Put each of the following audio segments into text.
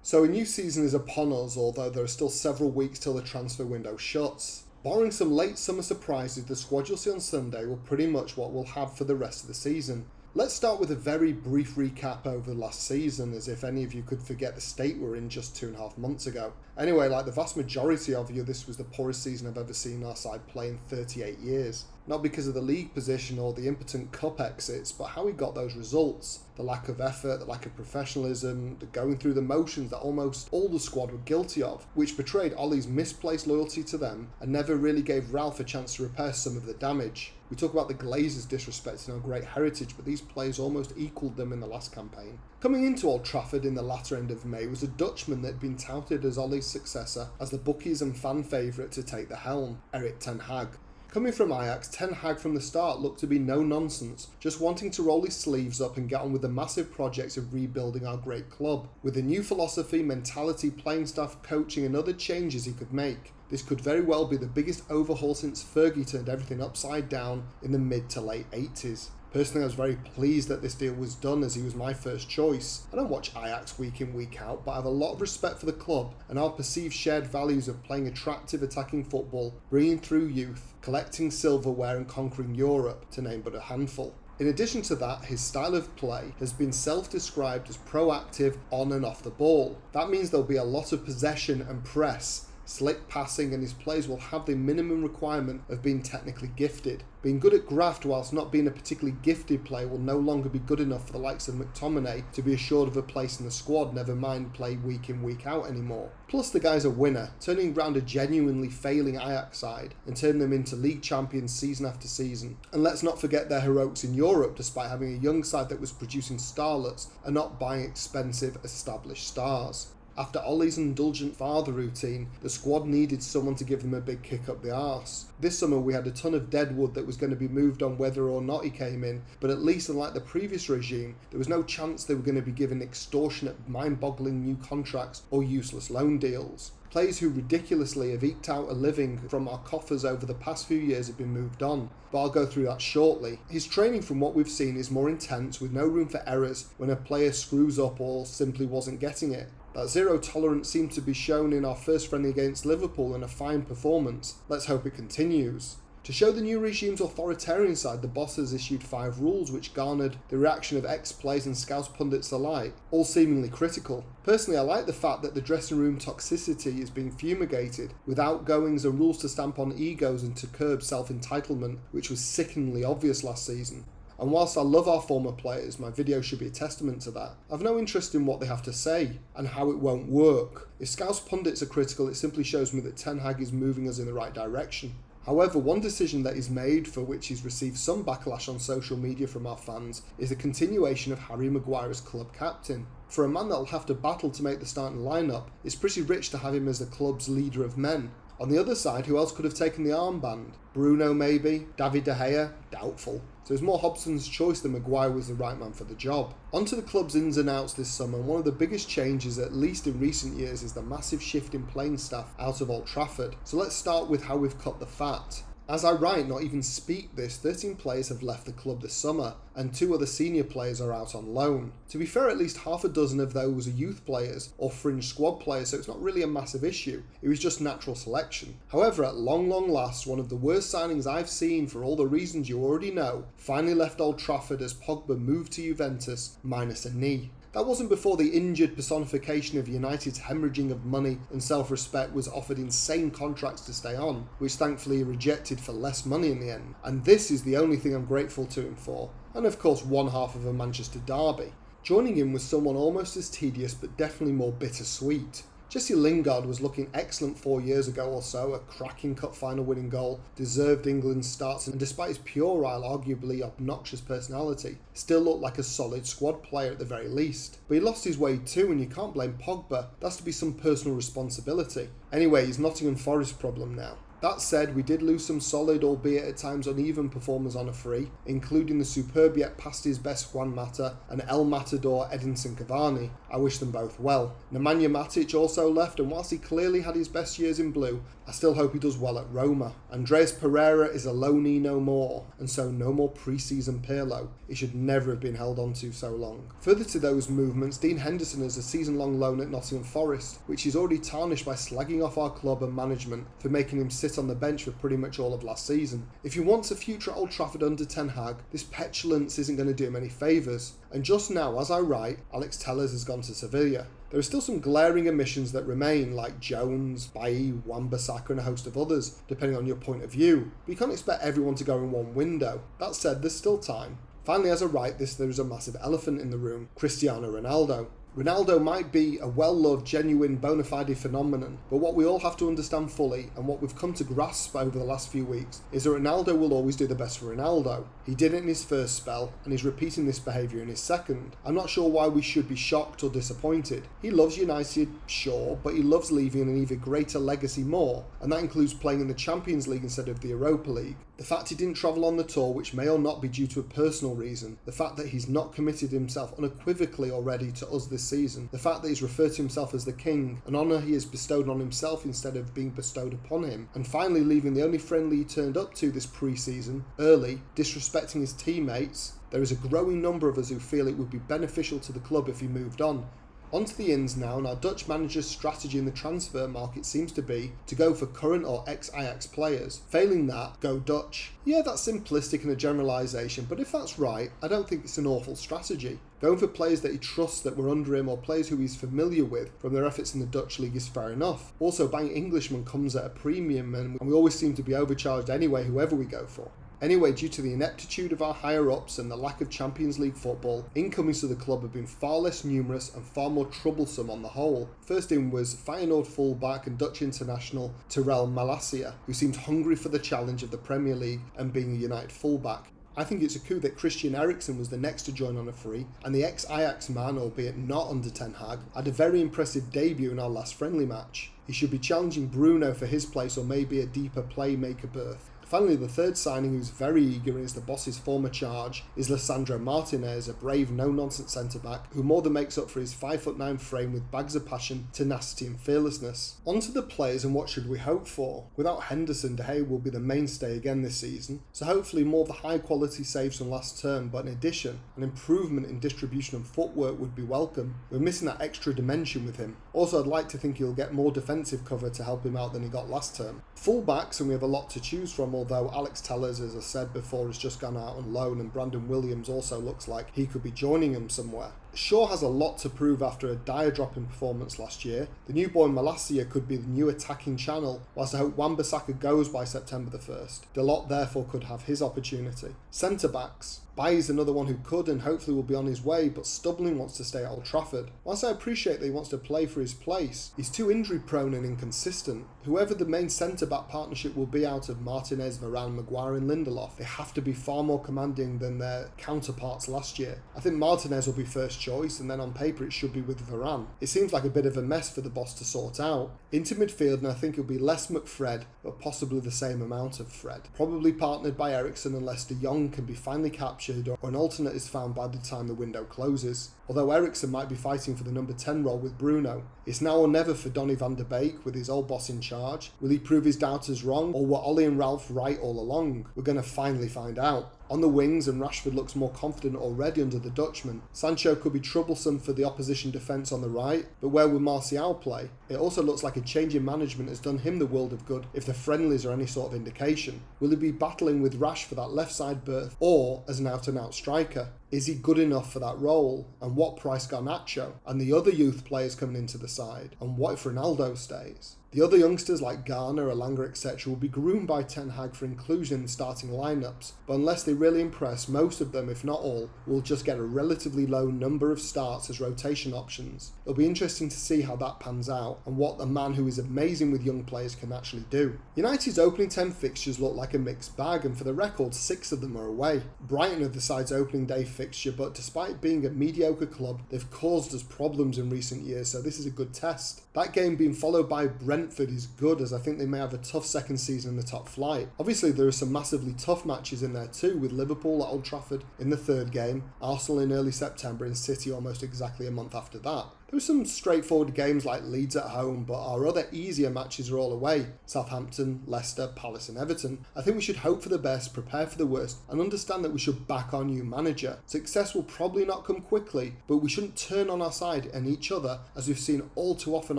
So a new season is upon us, although there are still several weeks till the transfer window shuts. Barring some late summer surprises, the squad you'll see on Sunday will pretty much what we'll have for the rest of the season. Let's start with a very brief recap over the last season, as if any of you could forget the state we're in just 2.5 months ago. Anyway, like the vast majority of you, this was the poorest season I've ever seen our side play in 38 years. Not because of the league position or the impotent cup exits, but how we got those results. The lack of effort, the lack of professionalism, the going through the motions that almost all the squad were guilty of, which betrayed Ollie's misplaced loyalty to them and never really gave Ralph a chance to repair some of the damage. We talk about the Glazers disrespecting our great heritage, but these players almost equalled them in the last campaign. Coming into Old Trafford in the latter end of May was a Dutchman that had been touted as Ollie's successor as the bookies and fan favourite to take the helm, Erik Ten Hag. Coming from Ajax, Ten Hag from the start looked to be no nonsense, just wanting to roll his sleeves up and get on with the massive projects of rebuilding our great club. With a new philosophy, mentality, playing staff, coaching and other changes he could make, this could very well be the biggest overhaul since Fergie turned everything upside down in the mid to late 80s. Personally, I was very pleased that this deal was done, as he was my first choice. I don't watch Ajax week in, week out, but I have a lot of respect for the club and our perceived shared values of playing attractive attacking football, bringing through youth, collecting silverware and conquering Europe, to name but a handful. In addition to that, his style of play has been self-described as proactive on and off the ball. That means there'll be a lot of possession and press, slick passing, and his players will have the minimum requirement of being technically gifted. Being good at graft whilst not being a particularly gifted player will no longer be good enough for the likes of McTominay to be assured of a place in the squad, never mind play week in, week out anymore. Plus the guy's a winner, turning around a genuinely failing Ajax side and turning them into league champions season after season. And let's not forget their heroics in Europe, despite having a young side that was producing starlets and not buying expensive established stars. After Ollie's indulgent father routine, the squad needed someone to give them a big kick up the arse. This summer we had a ton of deadwood that was going to be moved on whether or not he came in, but at least unlike the previous regime, there was no chance they were going to be given extortionate, mind-boggling new contracts or useless loan deals. Players who ridiculously have eked out a living from our coffers over the past few years have been moved on, but I'll go through that shortly. His training, from what we've seen, is more intense, with no room for errors when a player screws up or simply wasn't getting it. That zero tolerance seemed to be shown in our first friendly against Liverpool in a fine performance. Let's hope it continues. To show the new regime's authoritarian side, the boss has issued 5 rules which garnered the reaction of ex-players and Scouse pundits alike, all seemingly critical. Personally, I like the fact that the dressing room toxicity is being fumigated, with outgoings and rules to stamp on egos and to curb self-entitlement, which was sickeningly obvious last season. And whilst I love our former players, my video should be a testament to that. I've no interest in what they have to say and how it won't work. If Scouse pundits are critical, it simply shows me that Ten Hag is moving us in the right direction. However, one decision that is made, for which he's received some backlash on social media from our fans, is the continuation of Harry Maguire as club captain. For a man that'll have to battle to make the starting lineup, it's pretty rich to have him as the club's leader of men. On the other side, who else could have taken the armband? Bruno maybe? David De Gea? Doubtful. So it's more Hobson's choice than Maguire was the right man for the job. On to the club's ins and outs this summer, and one of the biggest changes, at least in recent years, is the massive shift in playing staff out of Old Trafford. So let's start with how we've cut the fat. As I write, not even speak this, 13 players have left the club this summer, and 2 other senior players are out on loan. To be fair, at least half a dozen of those are youth players or fringe squad players, so it's not really a massive issue. It was just natural selection. However, at long last, one of the worst signings I've seen, for all the reasons you already know, finally left Old Trafford as Pogba moved to Juventus, minus a knee. That wasn't before the injured personification of United's hemorrhaging of money and self-respect was offered insane contracts to stay on, which thankfully he rejected for less money in the end. And this is the only thing I'm grateful to him for. And of course, one half of a Manchester derby. Joining him was someone almost as tedious but definitely more bittersweet. Jesse Lingard was looking excellent 4 years ago or so, a cracking cup final winning goal, deserved England's starts, and despite his puerile, arguably obnoxious personality, still looked like a solid squad player at the very least. But he lost his way too, and you can't blame Pogba. That's to be some personal responsibility. Anyway, he's Nottingham Forest problem now. That said, we did lose some solid, albeit at times uneven performers on a free, including the superb yet past his best Juan Mata and El Matador Edinson Cavani. I wish them both well. Nemanja Matic also left, and whilst he clearly had his best years in blue, I still hope he does well at Roma. Andreas Pereira is a loanee no more, and so no more pre-season Pirlo. He should never have been held on to so long. Further to those movements, Dean Henderson has a season-long loan at Nottingham Forest, which he's already tarnished by slagging off our club and management for making him sit on the bench for pretty much all of last season. If he wants a future at Old Trafford under Ten Hag, this petulance isn't going to do him any favours. And just now, as I write, Alex Telles has gone to Sevilla. There are still some glaring omissions that remain, like Jones, Bailly, Wan-Bissaka and a host of others, depending on your point of view. But you can't expect everyone to go in one window. That said, there's still time. Finally, as I write this, there is a massive elephant in the room: Cristiano Ronaldo. Ronaldo might be a well-loved, genuine, bona fide phenomenon, but what we all have to understand fully, and what we've come to grasp over the last few weeks, is that Ronaldo will always do the best for Ronaldo. He did it in his first spell, and he's repeating this behaviour in his second. I'm not sure why we should be shocked or disappointed. He loves United, sure, but he loves leaving an even greater legacy more, and that includes playing in the Champions League instead of the Europa League. The fact he didn't travel on the tour, which may or not be due to a personal reason, the fact that he's not committed himself unequivocally already to us this season, the fact that he's referred to himself as the king, an honour he has bestowed on himself instead of being bestowed upon him, and finally leaving the only friendly he turned up to this pre-season, early, disrespecting his teammates. There is a growing number of us who feel it would be beneficial to the club if he moved on. On to the ins now, and our Dutch manager's strategy in the transfer market seems to be to go for current or ex-Ajax players. Failing that, go Dutch. Yeah, that's simplistic and a generalisation, but if that's right, I don't think it's an awful strategy. Going for players that he trusts that were under him or players who he's familiar with from their efforts in the Dutch league is fair enough. Also, buying Englishmen comes at a premium, and we always seem to be overcharged anyway, whoever we go for. Anyway, due to the ineptitude of our higher-ups and the lack of Champions League football, incomings to the club have been far less numerous and far more troublesome on the whole. First in was Feyenoord fullback and Dutch international Tyrell Malacia, who seemed hungry for the challenge of the Premier League and being a United fullback. I think it's a coup that Christian Eriksen was the next to join on a free, and the ex-Ajax man, albeit not under Ten Hag, had a very impressive debut in our last friendly match. He should be challenging Bruno for his place or maybe a deeper playmaker berth. Finally, the third signing, who's very eager and is the boss's former charge, is Lisandro Martinez, a brave, no-nonsense centre-back who more than makes up for his 5'9" frame with bags of passion, tenacity and fearlessness. On to the players and what should we hope for? Without Henderson, De Gea will be the mainstay again this season, so hopefully more of the high-quality saves from last term, but in addition, an improvement in distribution and footwork would be welcome. We're missing that extra dimension with him. Also, I'd like to think he'll get more defensive cover to help him out than he got last term. Full-backs, and we have a lot to choose from, although Alex Telles, as I said before, has just gone out on loan, and Brandon Williams also looks like he could be joining him somewhere. Shaw has a lot to prove after a dire drop in performance last year. The new boy Malacia could be the new attacking channel, whilst I hope Wan-Bissaka goes by September the 1st. Delort therefore could have his opportunity. Centre-backs. Bailly's another one who could and hopefully will be on his way, but Stubbling wants to stay at Old Trafford. Whilst I appreciate that he wants to play for his place, he's too injury prone and inconsistent. Whoever the main centre-back partnership will be out of Martinez, Varane, Maguire and Lindelof, they have to be far more commanding than their counterparts last year. I think Martinez will be first choice, and then on paper it should be with Varane. It seems like a bit of a mess for the boss to sort out. Into midfield, and I think it'll be less McFred, but possibly the same amount of Fred. Probably partnered by Eriksen unless De Jong can be finally captured or an alternate is found by the time the window closes. Although Eriksen might be fighting for the number 10 role with Bruno. It's now or never for Donny van der Beek with his old boss in charge. Will he prove his doubters wrong, or were Ollie and Ralph right all along? We're going to finally find out. On the wings, and Rashford looks more confident already under the Dutchman. Sancho could be troublesome for the opposition defence on the right, but where will Martial play? It also looks like a change in management has done him the world of good if the friendlies are any sort of indication. Will he be battling with Rash for that left side berth, or as an out-and-out striker? Is he good enough for that role? And what price Garnacho? And the other youth players coming into the side? And what if Ronaldo stays? The other youngsters like Garner, Elanga, etc. will be groomed by Ten Hag for inclusion in the starting lineups, but unless they really impress, most of them, if not all, will just get a relatively low number of starts as rotation options. It'll be interesting to see how that pans out, and what a man who is amazing with young players can actually do. United's opening 10 fixtures look like a mixed bag, and for the record, 6 of them are away. Brighton are the side's opening day fixture, but despite being a mediocre club, they've caused us problems in recent years, so this is a good test. That game being followed by Brentford Brentford is good, as I think they may have a tough second season in the top flight. Obviously there are some massively tough matches in there too, with Liverpool at Old Trafford in the third game, Arsenal in early September and City almost exactly a month after that. There are some straightforward games like Leeds at home, but our other easier matches are all away. Southampton, Leicester, Palace and Everton. I think we should hope for the best, prepare for the worst and understand that we should back our new manager. Success will probably not come quickly, but we shouldn't turn on our side and each other as we've seen all too often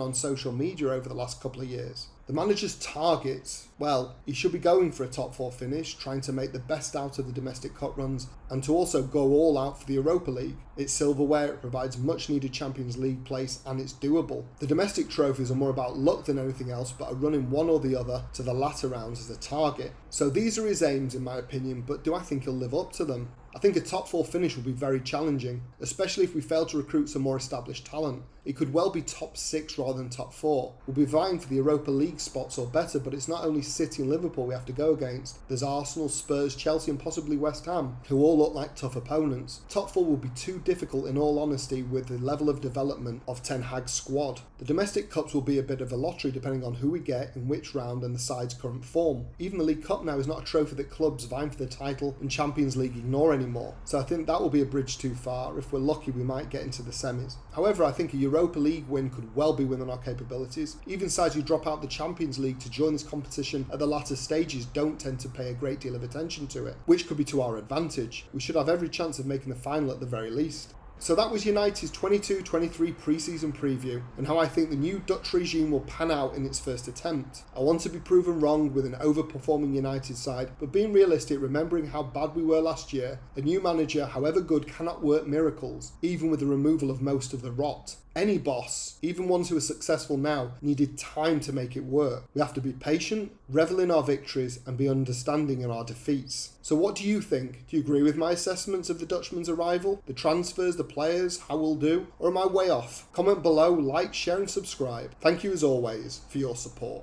on social media over the last couple of years. The manager's targets, well, he should be going for a top 4 finish, trying to make the best out of the domestic cup runs and to also go all out for the Europa League. It's silverware, it provides much needed Champions League place and it's doable. The domestic trophies are more about luck than anything else, but a run in one or the other to the latter rounds as a target. So these are his aims in my opinion, but do I think he'll live up to them? I think a top 4 finish will be very challenging, especially if we fail to recruit some more established talent. It could well be top 6 rather than top 4. We'll be vying for the Europa League spots or better, but it's not only City and Liverpool we have to go against. There's Arsenal, Spurs, Chelsea and possibly West Ham, who all look like tough opponents. Top 4 will be too difficult in all honesty with the level of development of Ten Hag's squad. The domestic cups will be a bit of a lottery depending on who we get in which round and the side's current form. Even the League Cup now is not a trophy that clubs vying for the title and Champions League ignore anymore, so I think that will be a bridge too far. If we're lucky we might get into the semis. However, I think a Europa League win could well be within our capabilities. Even sides who drop out the Champions League to join this competition at the latter stages don't tend to pay a great deal of attention to it, which could be to our advantage. We should have every chance of making the final at the very least. So that was United's 22-23 pre-season preview and how I think the new Dutch regime will pan out in its first attempt. I want to be proven wrong with an overperforming United side, but being realistic, remembering how bad we were last year, a new manager, however good, cannot work miracles, even with the removal of most of the rot. Any boss, even ones who are successful now, needed time to make it work. We have to be patient, revel in our victories and be understanding in our defeats. So what do you think? Do you agree with my assessments of the Dutchman's arrival, the transfers, the players, how we'll do? Or am I way off? Comment below, like, share and subscribe. Thank you as always for your support.